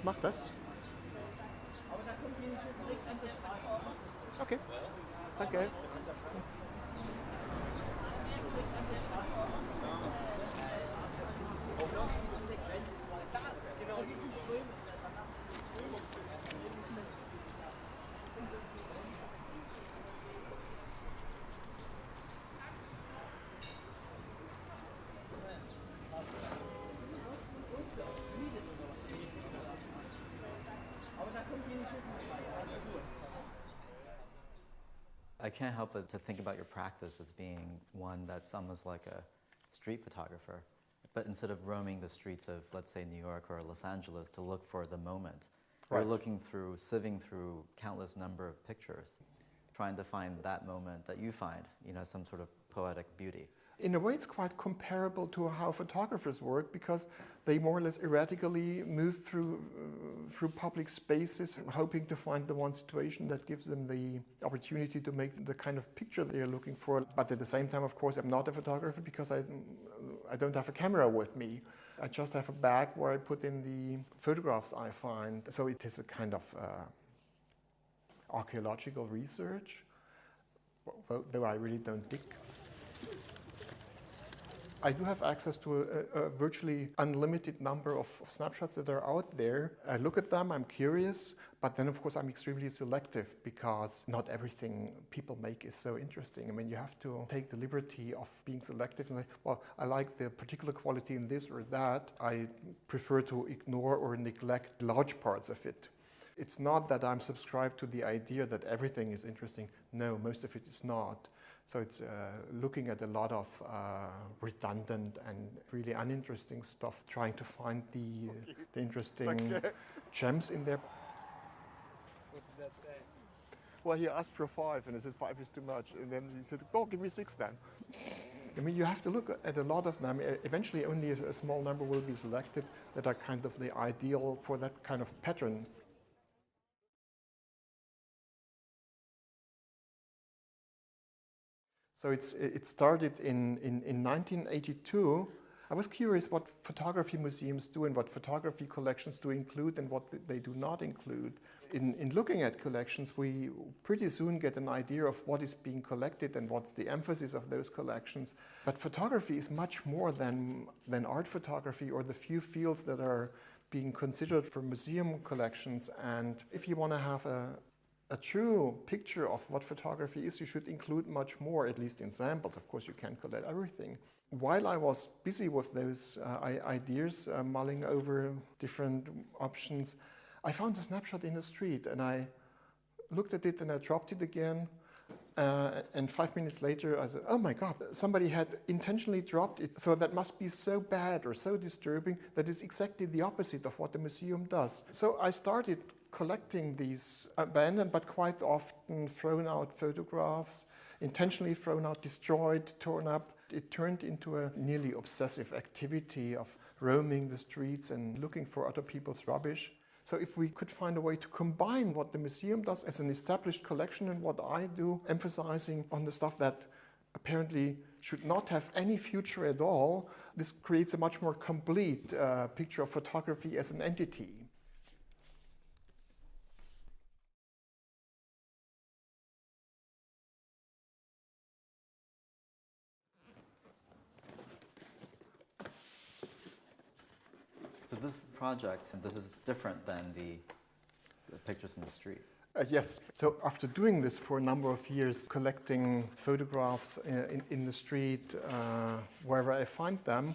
mach das. Okay, danke. I can't help but to think about your practice as being one that's almost like a street photographer, but instead of roaming the streets of, let's say, New York or Los Angeles to look for the moment, Right. you're looking through, sieving through countless number of pictures, trying to find that moment that you find, some sort of poetic beauty. In a way, it's quite comparable to how photographers work because they more or less erratically move through public spaces, hoping to find the one situation that gives them the opportunity to make the kind of picture they're looking for. But at the same time, of course, I'm not a photographer because I don't have a camera with me. I just have a bag where I put in the photographs I find. So it is a kind of archaeological research, though I really don't dig. I do have access to a virtually unlimited number of snapshots that are out there. I look at them, I'm curious, but then of course I'm extremely selective because not everything people make is so interesting. I mean, you have to take the liberty of being selective and say, well, I like the particular quality in this or that. I prefer to ignore or neglect large parts of it. It's not that I'm subscribed to the idea that everything is interesting. No, most of it is not. So it's looking at a lot of redundant and really uninteresting stuff, trying to find the interesting gems in there. What did that say? Well, he asked for 5, and I said 5 is too much. And then he said, well, give me 6 then. I mean, you have to look at a lot of them. Eventually, only a small number will be selected that are kind of the ideal for that kind of pattern. So it started in 1982. I was curious what photography museums do and what photography collections do include and what they do not include. In looking at collections, we pretty soon get an idea of what is being collected and what's the emphasis of those collections. But photography is much more than art photography or the few fields that are being considered for museum collections. And if you want to have a true picture of what photography is, you should include much more, at least in samples. Of course, you can't collect everything. While I was busy with those ideas, mulling over different options, I found a snapshot in the street and I looked at it and I dropped it again. And 5 minutes later, I said, oh my God, somebody had intentionally dropped it. So that must be so bad or so disturbing that it's exactly the opposite of what the museum does. So I started collecting these abandoned but quite often thrown out photographs, intentionally thrown out, destroyed, torn up. It turned into a nearly obsessive activity of roaming the streets and looking for other people's rubbish. So if we could find a way to combine what the museum does as an established collection and what I do, emphasizing on the stuff that apparently should not have any future at all, this creates a much more complete picture of photography as an entity. So this project, and this is different than the pictures from the street. Yes. So after doing this for a number of years, collecting photographs in the street, wherever I find them,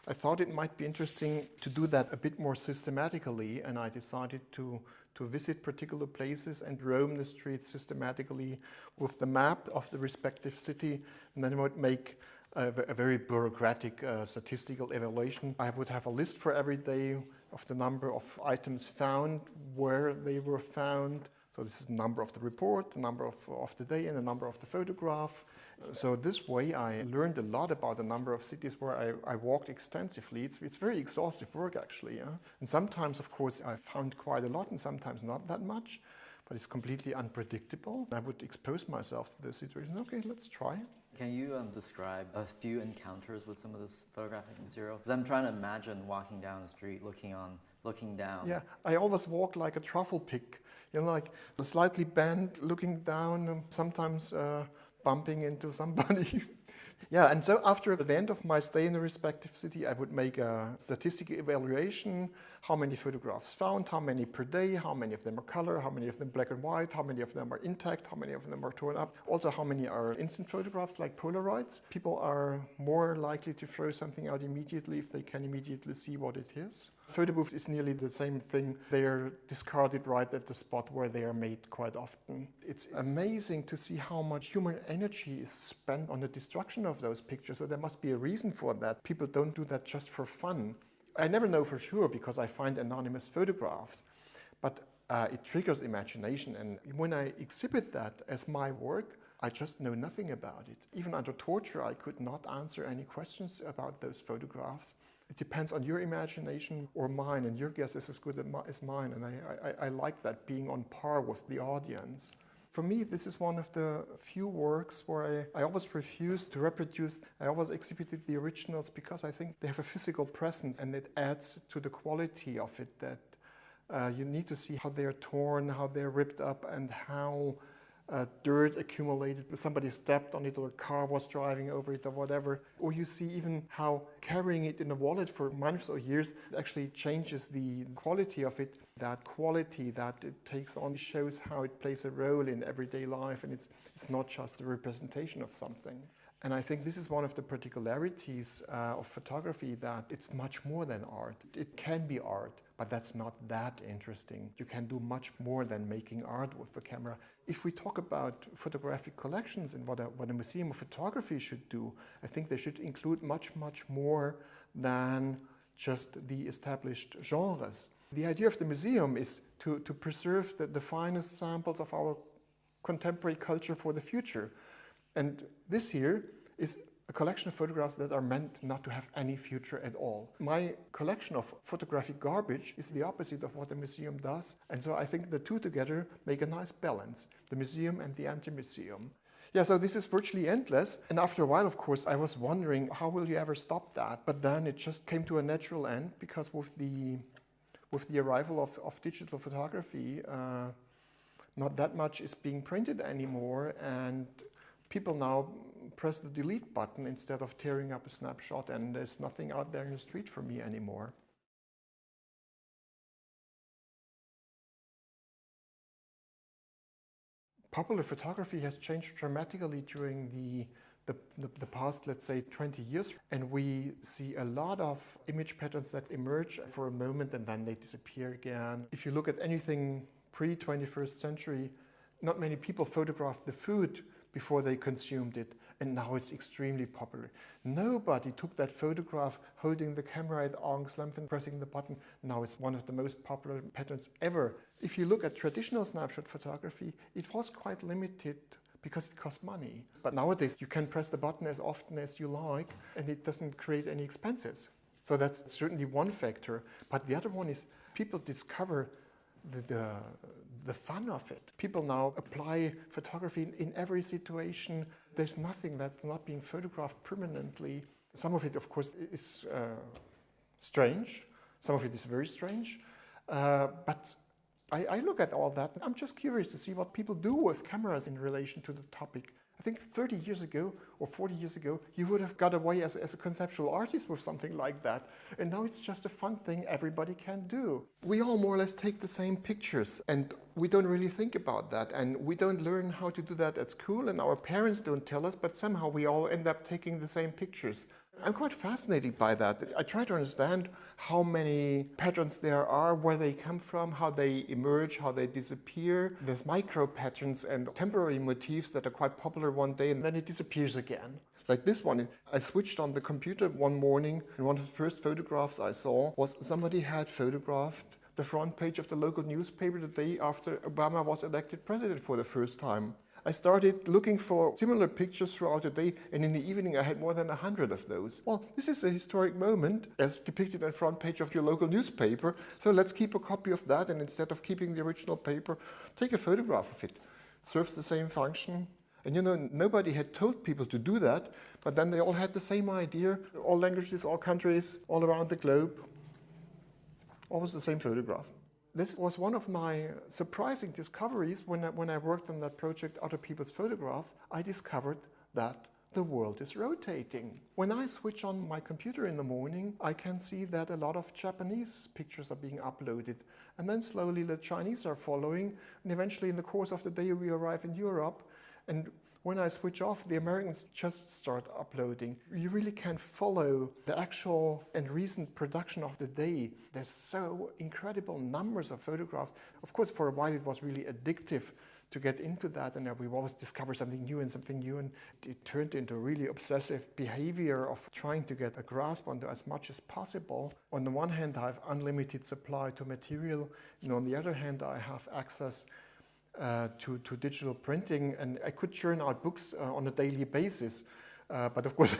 I thought it might be interesting to do that a bit more systematically, and I decided to visit particular places and roam the streets systematically with the map of the respective city, and then I would make a very bureaucratic statistical evaluation. I would have a list for every day of the number of items found, where they were found. So this is the number of the report, the number of the day, and the number of the photograph. So this way I learned a lot about a number of cities where I walked extensively. It's very exhaustive work, actually. Yeah? And sometimes, of course, I found quite a lot and sometimes not that much, but it's completely unpredictable. I would expose myself to the situation. Okay, let's try. Can you describe a few encounters with some of this photographic material? Because I'm trying to imagine walking down the street, looking down. Yeah, I always walk like a truffle pick, like slightly bent, looking down, sometimes bumping into somebody. Yeah, and so after the end of my stay in the respective city, I would make a statistical evaluation, how many photographs found, how many per day, how many of them are color, how many of them black and white, how many of them are intact, how many of them are torn up. Also, how many are instant photographs like Polaroids. People are more likely to throw something out immediately if they can immediately see what it is. Photo booths is nearly the same thing. They are discarded right at the spot where they are made quite often. It's amazing to see how much human energy is spent on the destruction of those pictures. So there must be a reason for that. People don't do that just for fun. I never know for sure because I find anonymous photographs, but it triggers imagination. And when I exhibit that as my work, I just know nothing about it. Even under torture, I could not answer any questions about those photographs. It depends on your imagination or mine, and your guess is as good as mine, and I like that, being on par with the audience. For me, this is one of the few works where I always refuse to reproduce. I always exhibited the originals because I think they have a physical presence, and it adds to the quality of it that you need to see how they're torn, how they're ripped up, and how dirt accumulated, somebody stepped on it or a car was driving over it or whatever. Or you see even how carrying it in a wallet for months or years actually changes the quality of it. That quality that it takes on shows how it plays a role in everyday life, and it's not just a representation of something. And I think this is one of the particularities of photography, that it's much more than art. It can be art, but that's not that interesting. You can do much more than making art with a camera. If we talk about photographic collections and what a museum of photography should do, I think they should include much, much more than just the established genres. The idea of the museum is to preserve the finest samples of our contemporary culture for the future. And this here is a collection of photographs that are meant not to have any future at all. My collection of photographic garbage is the opposite of what a museum does. And so I think the two together make a nice balance, the museum and the anti-museum. Yeah, so this is virtually endless. And after a while, of course, I was wondering, how will you ever stop that? But then it just came to a natural end, because with the arrival of digital photography, not that much is being printed anymore, and people now press the delete button instead of tearing up a snapshot, and there's nothing out there in the street for me anymore. Popular photography has changed dramatically during the past, let's say, 20 years, and we see a lot of image patterns that emerge for a moment and then they disappear again. If you look at anything pre-21st century, not many people photographed the food before they consumed it, and now it's extremely popular. Nobody took that photograph holding the camera at arm's length and pressing the button. Now it's one of the most popular patterns ever. If you look at traditional snapshot photography, it was quite limited because it cost money. But nowadays you can press the button as often as you like, and it doesn't create any expenses. So that's certainly one factor. But the other one is people discover the fun of it. People now apply photography in every situation. There's nothing that's not being photographed permanently. Some of it, of course, is strange. Some of it is very strange. But I look at all that. I'm just curious to see what people do with cameras in relation to the topic. I think 30 years ago or 40 years ago, you would have got away as a conceptual artist with something like that. And now it's just a fun thing everybody can do. We all more or less take the same pictures, and we don't really think about that. And we don't learn how to do that at school, and our parents don't tell us, but somehow we all end up taking the same pictures. I'm quite fascinated by that. I try to understand how many patterns there are, where they come from, how they emerge, how they disappear. There's micro patterns and temporary motifs that are quite popular one day and then it disappears again. Like this one, I switched on the computer one morning, and one of the first photographs I saw was somebody had photographed the front page of the local newspaper the day after Obama was elected president for the first time. I started looking for similar pictures throughout the day, and in the evening I had more than 100 of those. Well, this is a historic moment, as depicted on the front page of your local newspaper, so let's keep a copy of that, and instead of keeping the original paper, take a photograph of it. Serves the same function. And you know, nobody had told people to do that, but then they all had the same idea, all languages, all countries, all around the globe, always the same photograph. This was one of my surprising discoveries when I worked on that project, Other People's Photographs. I discovered that the world is rotating. When I switch on my computer in the morning, I can see that a lot of Japanese pictures are being uploaded. And then slowly the Chinese are following. And eventually in the course of the day, we arrive in Europe. And when I switch off, the Americans just start uploading. You really can follow the actual and recent production of the day. There's so incredible numbers of photographs. Of course, for a while it was really addictive to get into that, and we always discover something new, and it turned into a really obsessive behavior of trying to get a grasp on as much as possible. On the one hand, I have unlimited supply to material, and on the other hand, I have access to digital printing, and I could churn out books on a daily basis. But of course,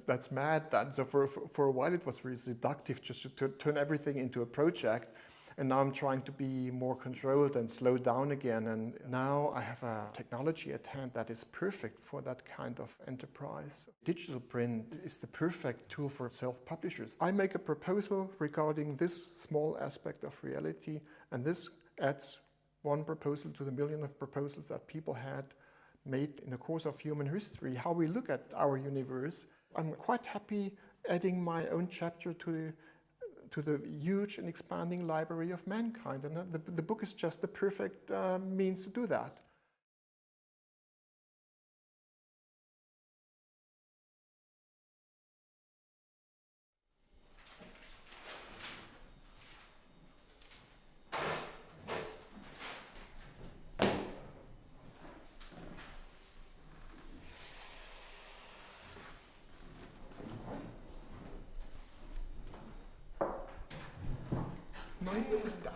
that's mad then. So for a while, it was really seductive just to turn everything into a project. And now I'm trying to be more controlled and slow down again. And now I have a technology at hand that is perfect for that kind of enterprise. Digital print is the perfect tool for self-publishers. I make a proposal regarding this small aspect of reality, and this adds one proposal to the million of proposals that people had made in the course of human history, how we look at our universe. I'm quite happy adding my own chapter to the huge and expanding library of mankind. And the book is just the perfect means to do that. Mein Buch ist da.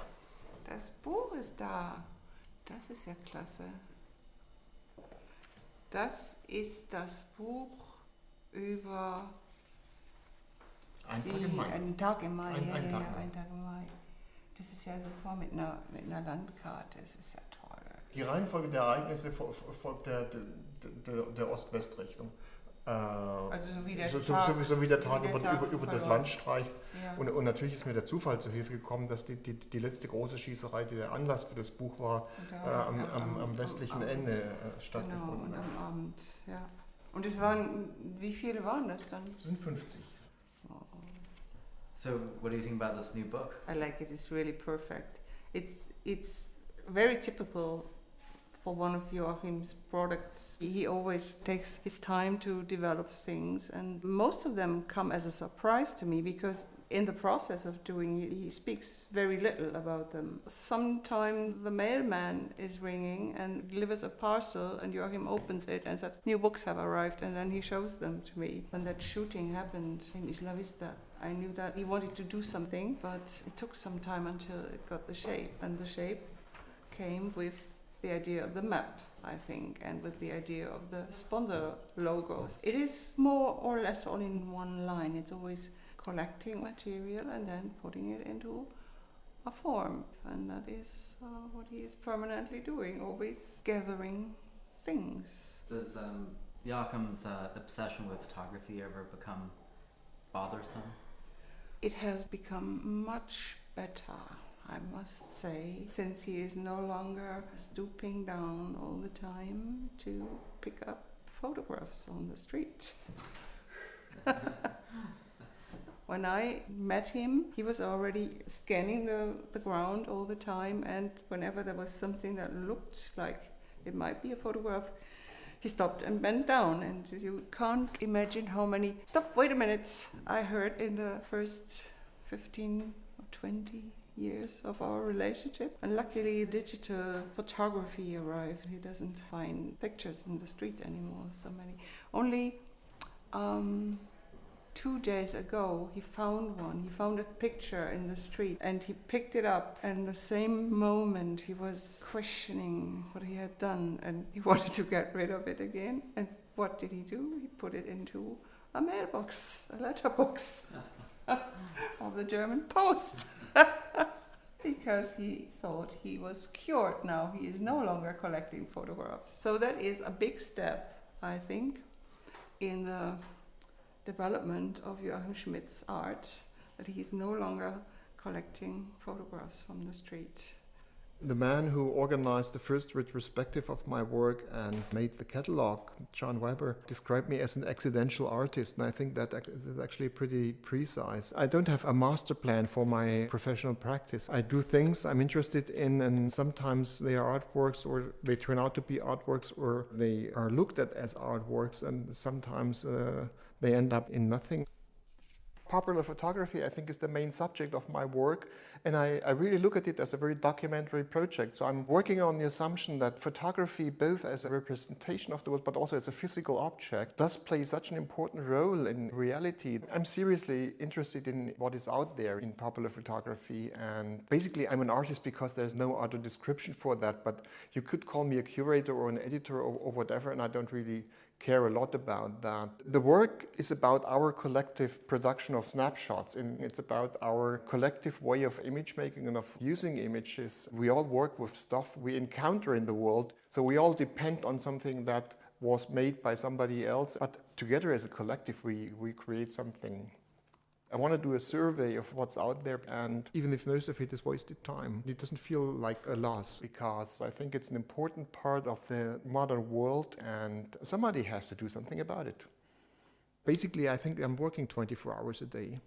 Das Buch ist da. Das ist ja klasse. Das ist das Buch über einen Tag im Mai. Ein Tag im Mai. Das ist ja super mit einer Landkarte. Das ist ja toll. Die Reihenfolge der Ereignisse folgt der Ost-West-Richtung. Also so wie der Tag über das Land streicht. Ja. Und natürlich ist mir der Zufall zu Hilfe gekommen, dass die letzte große Schießerei, die der Anlass für das Buch war, am westlichen Ende stattgefunden. Genau, und am Abend, ja. Und es waren, wie viele waren das dann? Es sind 50. Oh. So, what do you think about this new book? I like it. It's really perfect. It's very typical for one of Joachim's products. He always takes his time to develop things, and most of them come as a surprise to me because in the process of doing it, he speaks very little about them. Sometimes the mailman is ringing and delivers a parcel, and Joachim opens it and says, "New books have arrived," and then he shows them to me. When that shooting happened in Isla Vista, I knew that he wanted to do something, but it took some time until it got the shape, and the shape came with the idea of the map, I think, and with the idea of the sponsor logos. It is more or less all in one line. It's always collecting material and then putting it into a form. And that is what he is permanently doing, always gathering things. Does Joachim's obsession with photography ever become bothersome? It has become much better, I must say, since he is no longer stooping down all the time to pick up photographs on the street. When I met him, he was already scanning the ground all the time, and whenever there was something that looked like it might be a photograph, he stopped and bent down, and you can't imagine how many "Stop, wait a minute" I heard in the first 15 or 20 years of our relationship. And luckily digital photography arrived. He doesn't find pictures in the street anymore, so many. Only 2 days ago he found one. He found a picture in the street and he picked it up, and the same moment he was questioning what he had done and he wanted to get rid of it again. And what did he do? He put it into a mailbox, a letterbox of the German post. because he thought he was cured now. He is no longer collecting photographs. So that is a big step, I think, in the development of Joachim Schmidt's art, that he's no longer collecting photographs from the street. The man who organized the first retrospective of my work and made the catalog, John Weber, described me as an accidental artist, and I think that is actually pretty precise. I don't have a master plan for my professional practice. I do things I'm interested in, and sometimes they are artworks, or they turn out to be artworks, or they are looked at as artworks, and sometimes they end up in nothing. Popular photography, I think, is the main subject of my work, and I really look at it as a very documentary project. So I'm working on the assumption that photography, both as a representation of the world but also as a physical object, does play such an important role in reality. I'm seriously interested in what is out there in popular photography, and basically I'm an artist because there's no other description for that, but you could call me a curator or an editor or whatever, and I don't really care a lot about that. The work is about our collective production of snapshots, and it's about our collective way of image making and of using images. We all work with stuff we encounter in the world, so we all depend on something that was made by somebody else, but together as a collective we create something. I want to do a survey of what's out there, and even if most of it is wasted time, it doesn't feel like a loss, because I think it's an important part of the modern world and somebody has to do something about it. Basically, I think I'm working 24 hours a day.